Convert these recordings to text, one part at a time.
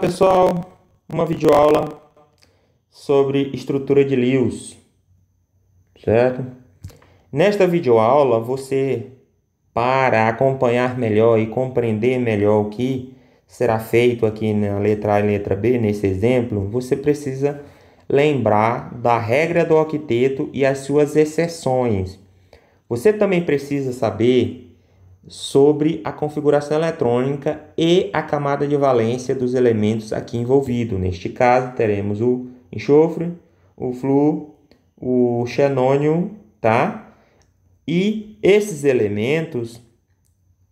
pessoal, uma videoaula sobre estrutura de Lewis, certo? Nesta videoaula, você, para acompanhar melhor e compreender melhor o que será feito aqui na letra A e letra B, nesse exemplo, você precisa lembrar da regra do octeto e as suas exceções. Você também precisa saber sobre a configuração eletrônica e a camada de valência dos elementos aqui envolvidos. Neste caso, teremos o enxofre, o flúor, o xenônio, tá? E esses elementos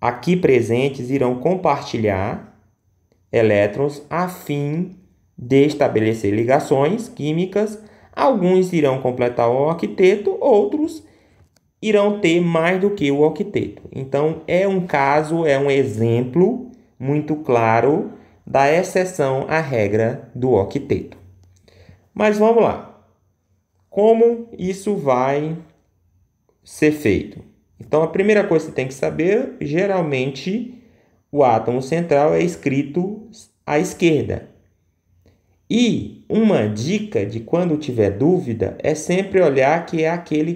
aqui presentes irão compartilhar elétrons a fim de estabelecer ligações químicas. Alguns irão completar o octeto, outros irão ter mais do que o octeto. Então, é um exemplo muito claro da exceção à regra do octeto. Mas vamos lá. Como isso vai ser feito? Então, a primeira coisa que você tem que saber, geralmente, o átomo central é escrito à esquerda. E uma dica de quando tiver dúvida é sempre olhar que é aquele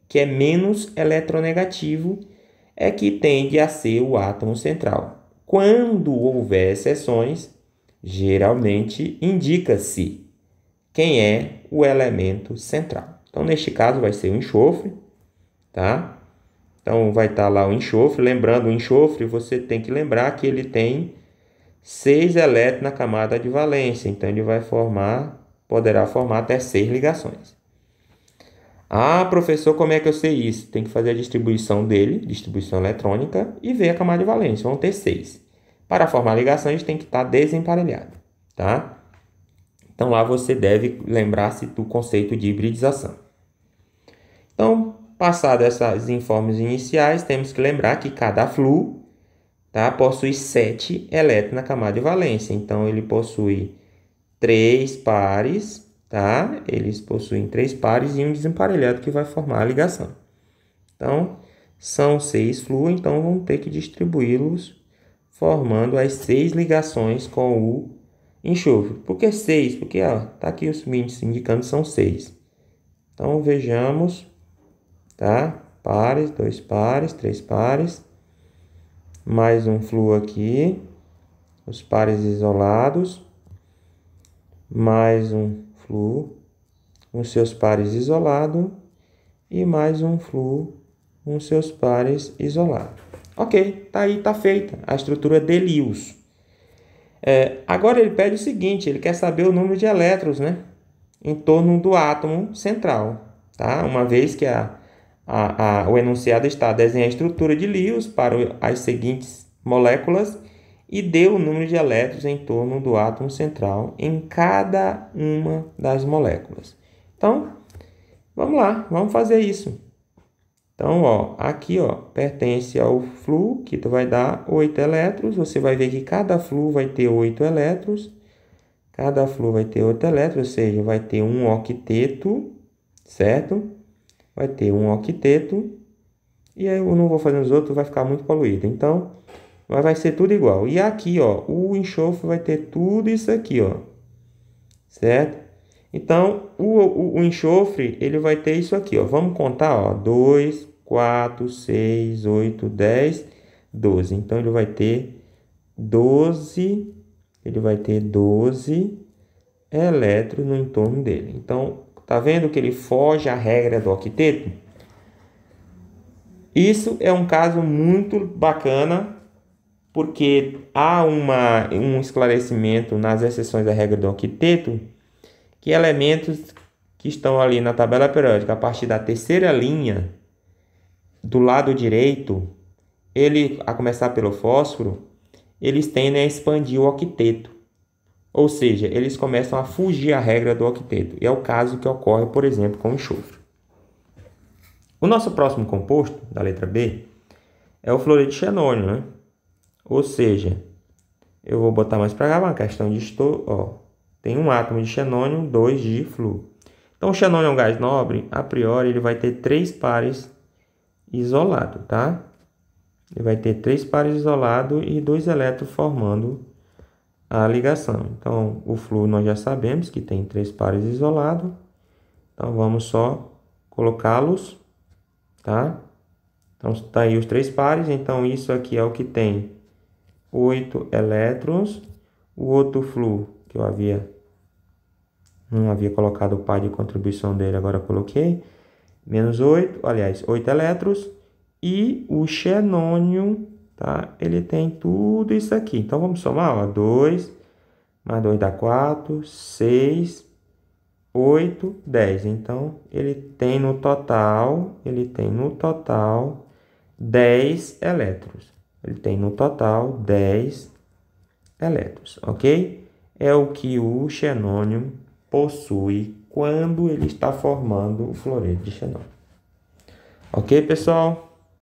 que é menos eletronegativo, é que tende a ser o átomo central. Quando houver exceções, geralmente indica-se quem é o elemento central. Então, neste caso, vai ser o enxofre, tá? Então, vai estar lá o enxofre. Lembrando, o enxofre, você tem que lembrar que ele tem 6 elétrons na camada de valência. Então, ele poderá formar até 6 ligações. Ah, professor, como é que eu sei isso? Tem que fazer a distribuição dele, distribuição eletrônica, e ver a camada de valência. Vão ter 6. Para formar ligações, tem que estar desemparelhado, tá? Então, lá você deve lembrar-se do conceito de hibridização. Então, passadas essas informes iniciais, temos que lembrar que cada flúor, tá, possui 7 elétrons na camada de valência. Então, ele possui 3 pares, tá? Eles possuem 3 pares e um desemparelhado que vai formar a ligação. Então, são 6 flúor, então vamos ter que distribuí-los formando as 6 ligações com o enxofre. Por que 6? Porque tá aqui os índices indicando são 6. Então, vejamos, tá? Pares, 2 pares, 3 pares. Mais um flúor aqui. Os pares isolados. Mais um flúor com seus pares isolados e mais um flúor com seus pares isolados. Ok, tá aí, tá feita a estrutura de Lewis. Agora ele pede o seguinte, ele quer saber o número de elétrons, né, em torno do átomo central, tá? Uma vez que o enunciado está: desenhar a estrutura de Lewis para as seguintes moléculas e dê o número de elétrons em torno do átomo central em cada uma das moléculas. Então, vamos lá, vamos fazer isso. Então, aqui, pertence ao flúor, que vai dar 8 elétrons. Você vai ver que cada flúor vai ter 8 elétrons. Cada flúor vai ter 8 elétrons, ou seja, vai ter um octeto, certo? Vai ter um octeto. E aí eu não vou fazer os outros, vai ficar muito poluído. Então, vai ser tudo igual. E aqui, o enxofre vai ter tudo isso aqui, certo? Então, o enxofre, ele vai ter isso aqui, Vamos contar, 2, 4, 6, 8, 10, 12. Então, ele vai ter 12, elétrons no entorno dele. Então, tá vendo que ele foge à regra do octeto? Isso é um caso muito bacana, porque há um esclarecimento nas exceções da regra do octeto, que elementos que estão ali na tabela periódica, a partir da terceira linha, do lado direito, a começar pelo fósforo, eles tendem a expandir o octeto. Ou seja, eles começam a fugir à regra do octeto. E é o caso que ocorre, por exemplo, com o enxofre. O nosso próximo composto, da letra B, é o fluoreto de xenônio, né? Ou seja, eu vou botar mais para cá uma questão de tem um átomo de xenônio, 2 de flúor. Então, o xenônio é um gás nobre, a priori ele vai ter 3 pares isolados, tá? Ele vai ter 3 pares isolados e 2 elétrons formando a ligação. Então, o flúor nós já sabemos que tem 3 pares isolados. Então, vamos só colocá-los, tá? Então, tá aí os 3 pares. Então, isso aqui é o que tem 8 elétrons. O outro flúor, que eu não havia colocado o par de contribuição dele, agora coloquei. Menos 8, aliás, 8 elétrons. E o xenônio, tá? Ele tem tudo isso aqui. Então, vamos somar, ó. 2 mais 2 dá 4, 6, 8, 10. Então, ele tem no total 10 elétrons. Ele tem no total 10 elétrons, ok? É o que o xenônio possui quando ele está formando o fluoreto de xenônio. Ok, pessoal?